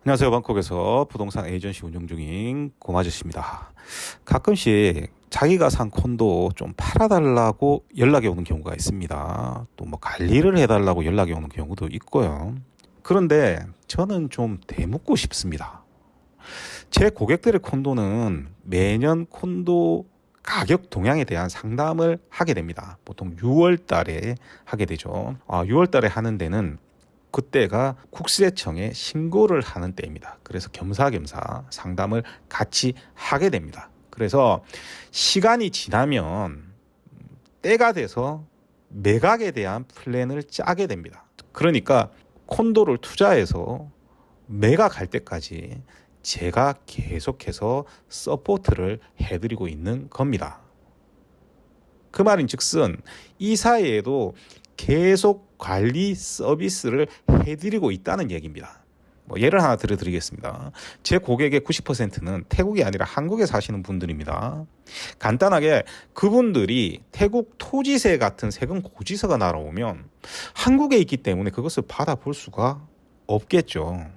안녕하세요. 방콕에서 부동산 에이전시 운영 중인 고마저씨입니다. 가끔씩 자기가 산 콘도 좀 팔아달라고 연락이 오는 경우가 있습니다. 또 뭐 관리를 해달라고 연락이 오는 경우도 있고요. 그런데 저는 좀 대묻고 싶습니다. 제 고객들의 콘도는 매년 콘도 가격 동향에 대한 상담을 하게 됩니다. 보통 6월 달에 하게 되죠. 6월 달에 하는 데는 그때가 국세청에 신고를 하는 때입니다. 그래서 겸사겸사 상담을 같이 하게 됩니다. 그래서 시간이 지나면 때가 돼서 매각에 대한 플랜을 짜게 됩니다. 그러니까 콘도를 투자해서 매각할 때까지 제가 계속해서 서포트를 해드리고 있는 겁니다. 그 말인즉슨 이 사이에도 계속 관리 서비스를 해드리고 있다는 얘기입니다. 예를 하나 들어드리겠습니다. 제 고객의 90%는 태국이 아니라 한국에 사시는 분들입니다. 간단하게 그분들이 태국 토지세 같은 세금 고지서가 날아오면 한국에 있기 때문에 그것을 받아볼 수가 없겠죠.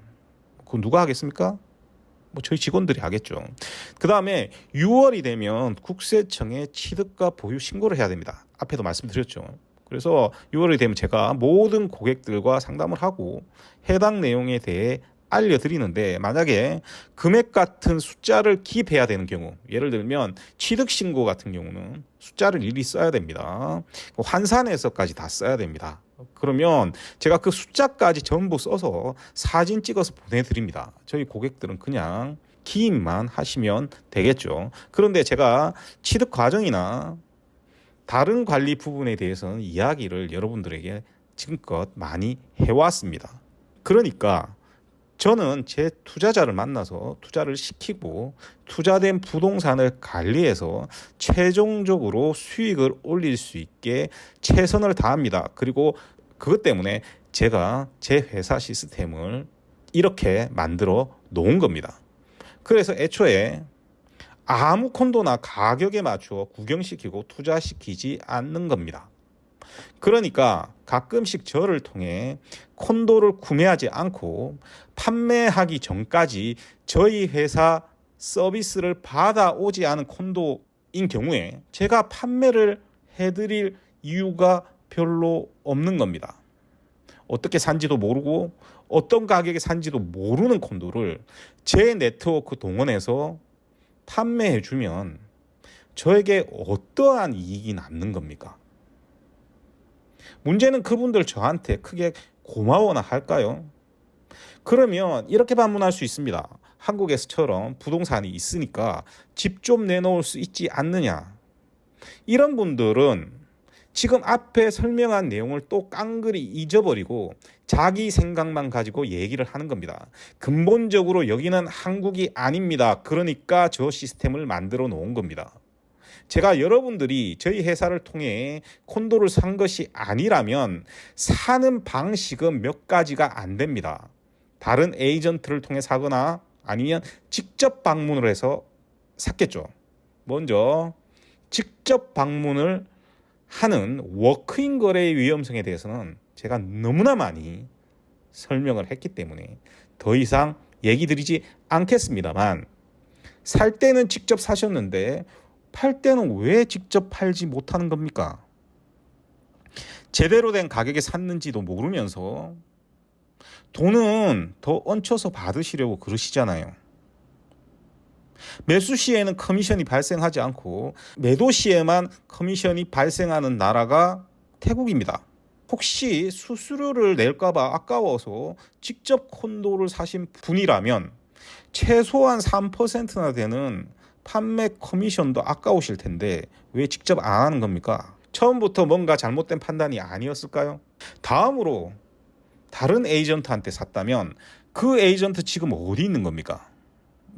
그건 누가 하겠습니까? 저희 직원들이 하겠죠. 그 다음에 6월이 되면 국세청에 취득과 보유 신고를 해야 됩니다. 앞에도 말씀드렸죠. 그래서 6월이 되면 제가 모든 고객들과 상담을 하고 해당 내용에 대해 알려드리는데, 만약에 금액 같은 숫자를 기입해야 되는 경우, 예를 들면 취득신고 같은 경우는 숫자를 일일이 써야 됩니다. 환산해서까지 다 써야 됩니다. 그러면 제가 그 숫자까지 전부 써서 사진 찍어서 보내드립니다. 저희 고객들은 그냥 기입만 하시면 되겠죠. 그런데 제가 취득 과정이나 다른 관리 부분에 대해서는 이야기를 여러분들에게 지금껏 많이 해왔습니다. 그러니까 저는 제 투자자를 만나서 투자를 시키고 투자된 부동산을 관리해서 최종적으로 수익을 올릴 수 있게 최선을 다합니다. 그리고 그것 때문에 제가 제 회사 시스템을 이렇게 만들어 놓은 겁니다. 그래서 애초에 아무 콘도나 가격에 맞추어 구경시키고 투자시키지 않는 겁니다. 그러니까 가끔씩 저를 통해 콘도를 구매하지 않고 판매하기 전까지 저희 회사 서비스를 받아오지 않은 콘도인 경우에 제가 판매를 해드릴 이유가 별로 없는 겁니다. 어떻게 산지도 모르고 어떤 가격에 산지도 모르는 콘도를 제 네트워크 동원해서 판매해주면 저에게 어떠한 이익이 남는 겁니까? 문제는 그분들 저한테 크게 고마워나 할까요? 그러면 이렇게 반문할 수 있습니다. 한국에서처럼 부동산이 있으니까 집 좀 내놓을 수 있지 않느냐. 이런 분들은 지금 앞에 설명한 내용을 또 깡그리 잊어버리고 자기 생각만 가지고 얘기를 하는 겁니다. 근본적으로 여기는 한국이 아닙니다. 그러니까 저 시스템을 만들어 놓은 겁니다. 제가 여러분들이 저희 회사를 통해 콘도를 산 것이 아니라면 사는 방식은 몇 가지가 안 됩니다. 다른 에이전트를 통해 사거나 아니면 직접 방문을 해서 샀겠죠. 먼저 직접 방문을 하는 워크인 거래의 위험성에 대해서는 제가 너무나 많이 설명을 했기 때문에 더 이상 얘기 드리지 않겠습니다만, 살 때는 직접 사셨는데 팔 때는 왜 직접 팔지 못하는 겁니까? 제대로 된 가격에 샀는지도 모르면서 돈은 더 얹혀서 받으시려고 그러시잖아요. 매수 시에는 커미션이 발생하지 않고 매도 시에만 커미션이 발생하는 나라가 태국입니다. 혹시 수수료를 낼까봐 아까워서 직접 콘도를 사신 분이라면 최소한 3%나 되는 판매 커미션도 아까우실 텐데 왜 직접 안 하는 겁니까? 처음부터 뭔가 잘못된 판단이 아니었을까요? 다음으로 다른 에이전트한테 샀다면 그 에이전트 지금 어디 있는 겁니까?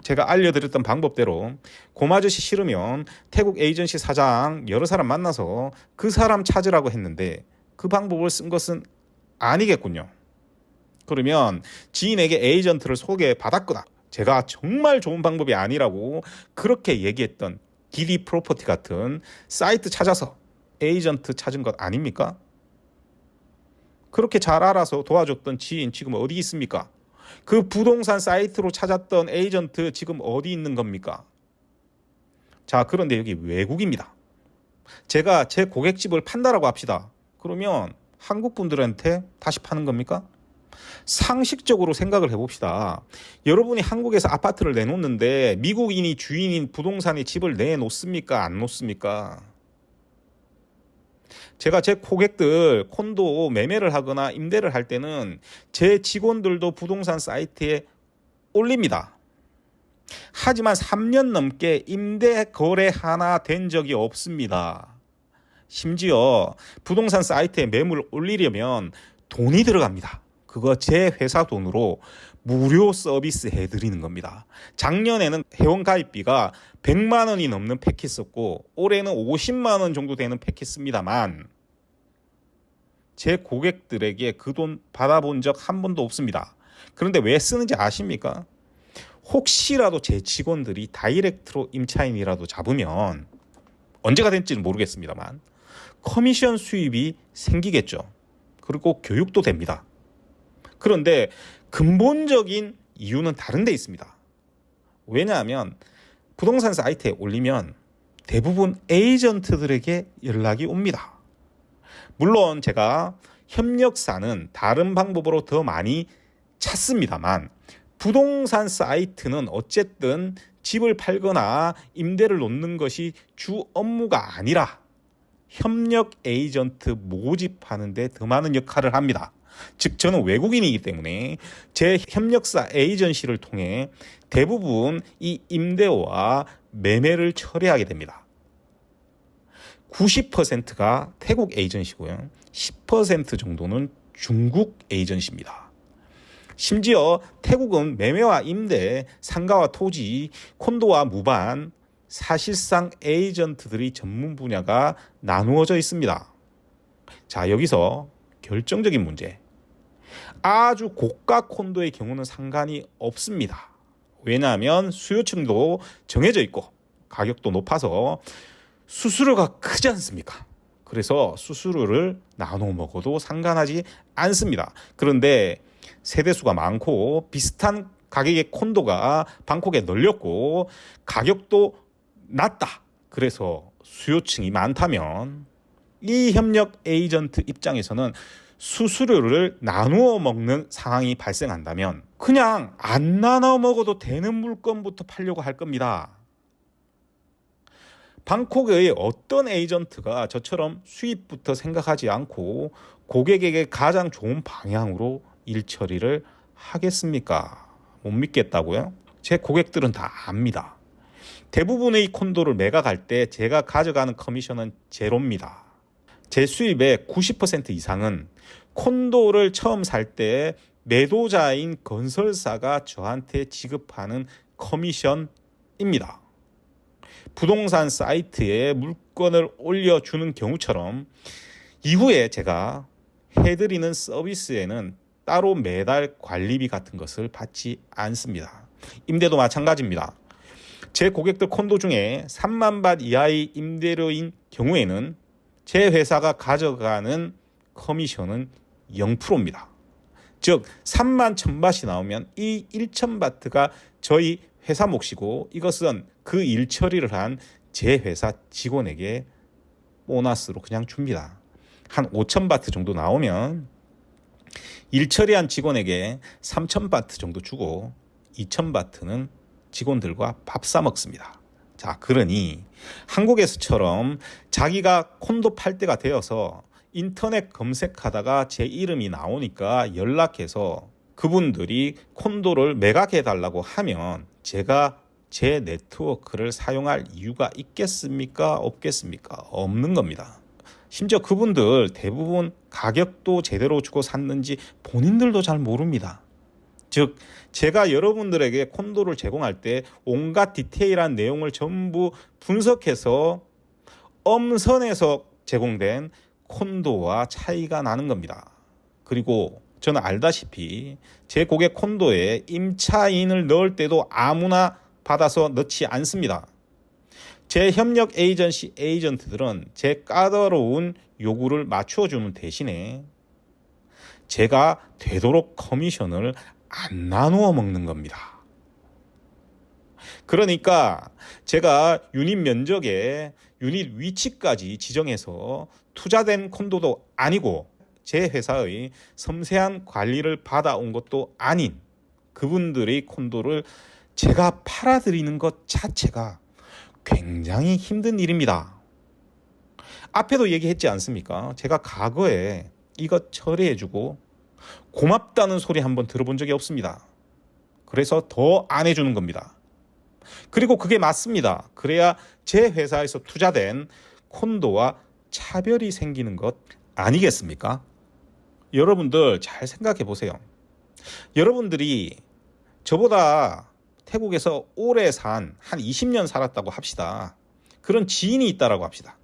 제가 알려드렸던 방법대로 고마저씨 싫으면 태국 에이전시 사장 여러 사람 만나서 그 사람 찾으라고 했는데 그 방법을 쓴 것은 아니겠군요. 그러면 지인에게 에이전트를 소개받았거나 제가 정말 좋은 방법이 아니라고 그렇게 얘기했던 기디 프로퍼티 같은 사이트 찾아서 에이전트 찾은 것 아닙니까? 그렇게 잘 알아서 도와줬던 지인 지금 어디 있습니까? 그 부동산 사이트로 찾았던 에이전트 지금 어디 있는 겁니까? 자, 그런데 여기 외국입니다. 제가 제 고객집을 판다라고 합시다. 그러면 한국 분들한테 다시 파는 겁니까? 상식적으로 생각을 해봅시다. 여러분이 한국에서 아파트를 내놓는데 미국인이 주인인 부동산에 집을 내놓습니까? 안 놓습니까? 제가 제 고객들 콘도 매매를 하거나 임대를 할 때는 제 직원들도 부동산 사이트에 올립니다. 하지만 3년 넘게 임대 거래 하나 된 적이 없습니다. 심지어 부동산 사이트에 매물을 올리려면 돈이 들어갑니다. 그거 제 회사 돈으로 무료 서비스 해드리는 겁니다. 작년에는 회원가입비가 100만 원이 넘는 패키지 썼고 올해는 50만 원 정도 되는 패키지 씁니다만 제 고객들에게 그 돈 받아본 적 한 번도 없습니다. 그런데 왜 쓰는지 아십니까? 혹시라도 제 직원들이 다이렉트로 임차인이라도 잡으면 언제가 될지는 모르겠습니다만 커미션 수입이 생기겠죠. 그리고 교육도 됩니다. 그런데 근본적인 이유는 다른 데 있습니다. 왜냐하면 부동산 사이트에 올리면 대부분 에이전트들에게 연락이 옵니다. 물론 제가 협력사는 다른 방법으로 더 많이 찾습니다만 부동산 사이트는 어쨌든 집을 팔거나 임대를 놓는 것이 주 업무가 아니라 협력 에이전트 모집하는 데 더 많은 역할을 합니다. 즉 저는 외국인이기 때문에 제 협력사 에이전시를 통해 대부분 이 임대와 매매를 처리하게 됩니다. 90%가 태국 에이전시고요. 10% 정도는 중국 에이전시입니다. 심지어 태국은 매매와 임대, 상가와 토지, 콘도와 무반, 사실상 에이전트들이 전문 분야가 나누어져 있습니다. 자, 여기서 결정적인 문제. 아주 고가 콘도의 경우는 상관이 없습니다. 왜냐하면 수요층도 정해져 있고 가격도 높아서 수수료가 크지 않습니까? 그래서 수수료를 나눠 먹어도 상관하지 않습니다. 그런데 세대수가 많고 비슷한 가격의 콘도가 방콕에 널렸고 가격도 낮다. 그래서 수요층이 많다면 이 협력 에이전트 입장에서는 수수료를 나누어 먹는 상황이 발생한다면 그냥 안 나눠 먹어도 되는 물건부터 팔려고 할 겁니다. 방콕의 어떤 에이전트가 저처럼 수입부터 생각하지 않고 고객에게 가장 좋은 방향으로 일 처리를 하겠습니까? 못 믿겠다고요? 제 고객들은 다 압니다. 대부분의 콘도를 매각할 때 제가 가져가는 커미션은 제로입니다. 제 수입의 90% 이상은 콘도를 처음 살 때 매도자인 건설사가 저한테 지급하는 커미션입니다. 부동산 사이트에 물건을 올려주는 경우처럼 이후에 제가 해드리는 서비스에는 따로 매달 관리비 같은 것을 받지 않습니다. 임대도 마찬가지입니다. 제 고객들 콘도 중에 3만 밭 이하의 임대료인 경우에는 제 회사가 가져가는 커미션은 0%입니다. 즉 3만 1000밭이 나오면 이 1000바트가 저희 회사 몫이고 이것은 그 일 처리를 한 제 회사 직원에게 보너스로 그냥 줍니다. 한 5000바트 정도 나오면 일 처리한 직원에게 3000바트 정도 주고 2000바트는 직원들과 밥 사 먹습니다. 자, 그러니 한국에서처럼 자기가 콘도 팔 때가 되어서 인터넷 검색하다가 제 이름이 나오니까 연락해서 그분들이 콘도를 매각해 달라고 하면 제가 제 네트워크를 사용할 이유가 있겠습니까? 없겠습니까? 없는 겁니다. 심지어 그분들 대부분 가격도 제대로 주고 샀는지 본인들도 잘 모릅니다. 즉 제가 여러분들에게 콘도를 제공할 때 온갖 디테일한 내용을 전부 분석해서 엄선해서 제공된 콘도와 차이가 나는 겁니다. 그리고 저는 알다시피 제 고객 콘도에 임차인을 넣을 때도 아무나 받아서 넣지 않습니다. 제 협력 에이전시 에이전트들은 제 까다로운 요구를 맞춰주는 대신에 제가 되도록 커미션을 안 나누어 먹는 겁니다. 그러니까 제가 유닛 면적에 유닛 위치까지 지정해서 투자된 콘도도 아니고 제 회사의 섬세한 관리를 받아온 것도 아닌 그분들의 콘도를 제가 팔아드리는 것 자체가 굉장히 힘든 일입니다. 앞에도 얘기했지 않습니까? 제가 과거에 이것 처리해주고 고맙다는 소리 한번 들어본 적이 없습니다. 그래서 더 안 해주는 겁니다. 그리고 그게 맞습니다. 그래야 제 회사에서 투자된 콘도와 차별이 생기는 것 아니겠습니까? 여러분들 잘 생각해 보세요. 여러분들이 저보다 태국에서 오래 한 20년 살았다고 합시다. 그런 지인이 있다라고 합시다.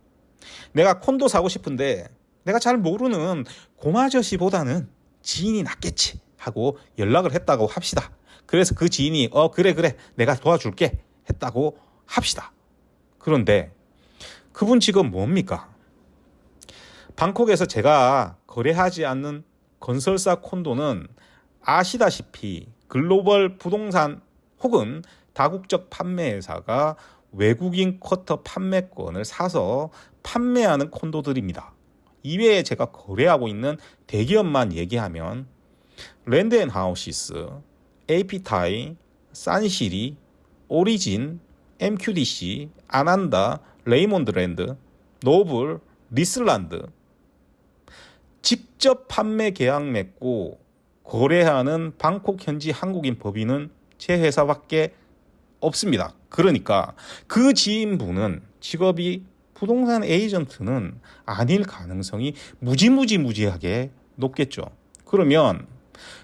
내가 콘도 사고 싶은데 내가 잘 모르는 고마저씨보다는 지인이 낫겠지 하고 연락을 했다고 합시다. 그래서 그 지인이 그래 내가 도와줄게 했다고 합시다. 그런데 그분 지금 뭡니까? 방콕에서 제가 거래하지 않는 건설사 콘도는 아시다시피 글로벌 부동산 혹은 다국적 판매회사가 외국인 쿼터 판매권을 사서 판매하는 콘도들입니다. 이외에 제가 거래하고 있는 대기업만 얘기하면 랜드앤하우시스, 에이피타이, 산시리, 오리진, MQDC, 아난다, 레이몬드랜드, 노블, 리슬란드 직접 판매 계약 맺고 거래하는 방콕 현지 한국인 법인은 제 회사밖에 없습니다. 그러니까 그 지인분은 직업이 부동산 에이전트는 아닐 가능성이 무지하게 높겠죠. 그러면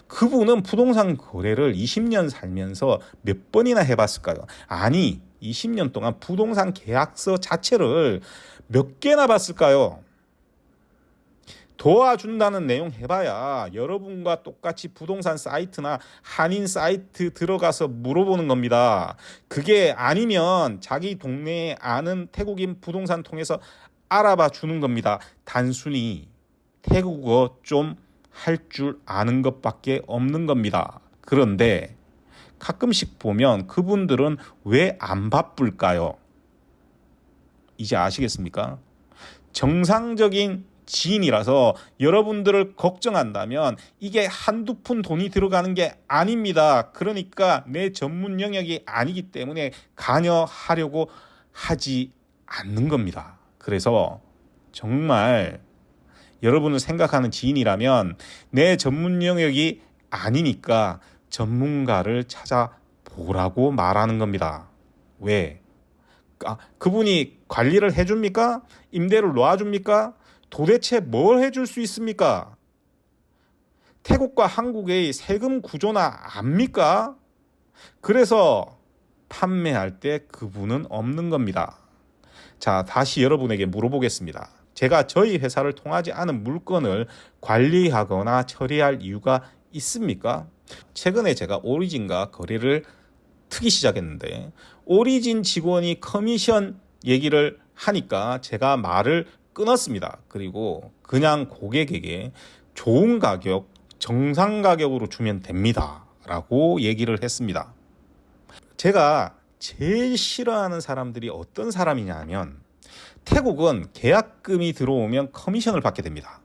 그분은 부동산 거래를 20년 살면서 몇 번이나 해봤을까요? 아니, 20년 동안 부동산 계약서 자체를 몇 개나 봤을까요? 도와준다는 내용 해봐야 여러분과 똑같이 부동산 사이트나 한인 사이트 들어가서 물어보는 겁니다. 그게 아니면 자기 동네에 아는 태국인 부동산 통해서 알아봐 주는 겁니다. 단순히 태국어 좀 할 줄 아는 것밖에 없는 겁니다. 그런데 가끔씩 보면 그분들은 왜 안 바쁠까요? 이제 아시겠습니까? 정상적인 지인이라서 여러분들을 걱정한다면 이게 한두 푼 돈이 들어가는 게 아닙니다. 그러니까 내 전문 영역이 아니기 때문에 관여하려고 하지 않는 겁니다. 그래서 정말 여러분을 생각하는 지인이라면 내 전문 영역이 아니니까 전문가를 찾아보라고 말하는 겁니다. 왜? 그분이 관리를 해줍니까? 임대를 놓아줍니까? 도대체 뭘 해줄 수 있습니까? 태국과 한국의 세금 구조나 압니까? 그래서 판매할 때 그분은 없는 겁니다. 자, 다시 여러분에게 물어보겠습니다. 제가 저희 회사를 통하지 않은 물건을 관리하거나 처리할 이유가 있습니까? 최근에 제가 오리진과 거래를 트기 시작했는데 오리진 직원이 커미션 얘기를 하니까 제가 말을 끊었습니다. 그리고 그냥 고객에게 좋은 가격, 정상 가격으로 주면 됩니다. 라고 얘기를 했습니다. 제가 제일 싫어하는 사람들이 어떤 사람이냐 하면 태국은 계약금이 들어오면 커미션을 받게 됩니다.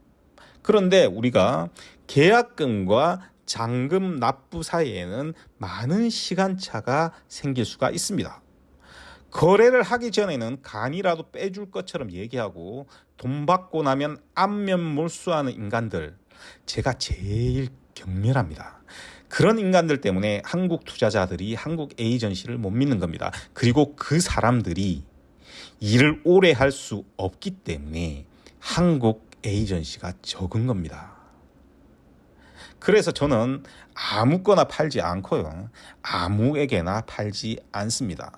그런데 우리가 계약금과 잔금 납부 사이에는 많은 시간차가 생길 수가 있습니다. 거래를 하기 전에는 간이라도 빼줄 것처럼 얘기하고 돈 받고 나면 안면 몰수하는 인간들, 제가 제일 경멸합니다. 그런 인간들 때문에 한국 투자자들이 한국 에이전시를 못 믿는 겁니다. 그리고 그 사람들이 일을 오래 할 수 없기 때문에 한국 에이전시가 적은 겁니다. 그래서 저는 아무거나 팔지 않고요. 아무에게나 팔지 않습니다.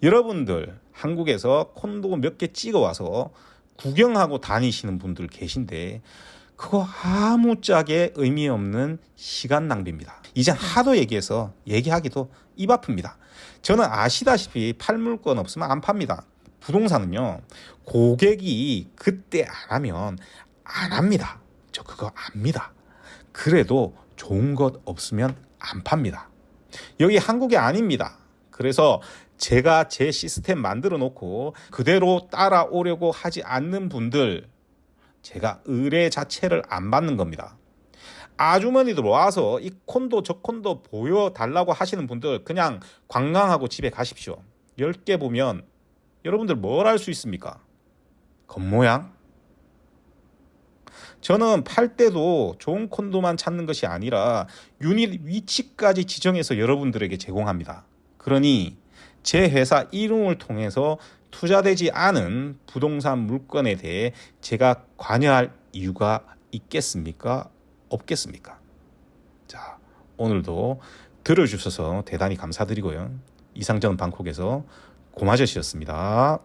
여러분들 한국에서 콘도 몇 개 찍어와서 구경하고 다니시는 분들 계신데 그거 아무짝에 의미 없는 시간 낭비입니다. 이제 하도 얘기해서 얘기하기도 입 아픕니다. 저는 아시다시피 팔 물건 없으면 안 팝니다. 부동산은요, 고객이 그때 안 하면 안 합니다. 저 그거 압니다. 그래도 좋은 것 없으면 안 팝니다. 여기 한국이 아닙니다. 그래서 제가 제 시스템 만들어 놓고 그대로 따라오려고 하지 않는 분들, 제가 의뢰 자체를 안 받는 겁니다. 아주머니들 와서 이 콘도 저 콘도 보여달라고 하시는 분들 그냥 관광하고 집에 가십시오. 10개 보면 여러분들 뭘 할 수 있습니까? 겉모양? 저는 팔 때도 좋은 콘도만 찾는 것이 아니라 유닛 위치까지 지정해서 여러분들에게 제공합니다. 그러니 제 회사 이름을 통해서 투자되지 않은 부동산 물건에 대해 제가 관여할 이유가 있겠습니까? 없겠습니까? 자, 오늘도 들어주셔서 대단히 감사드리고요. 이상 저는 방콕에서 고마저씨였습니다.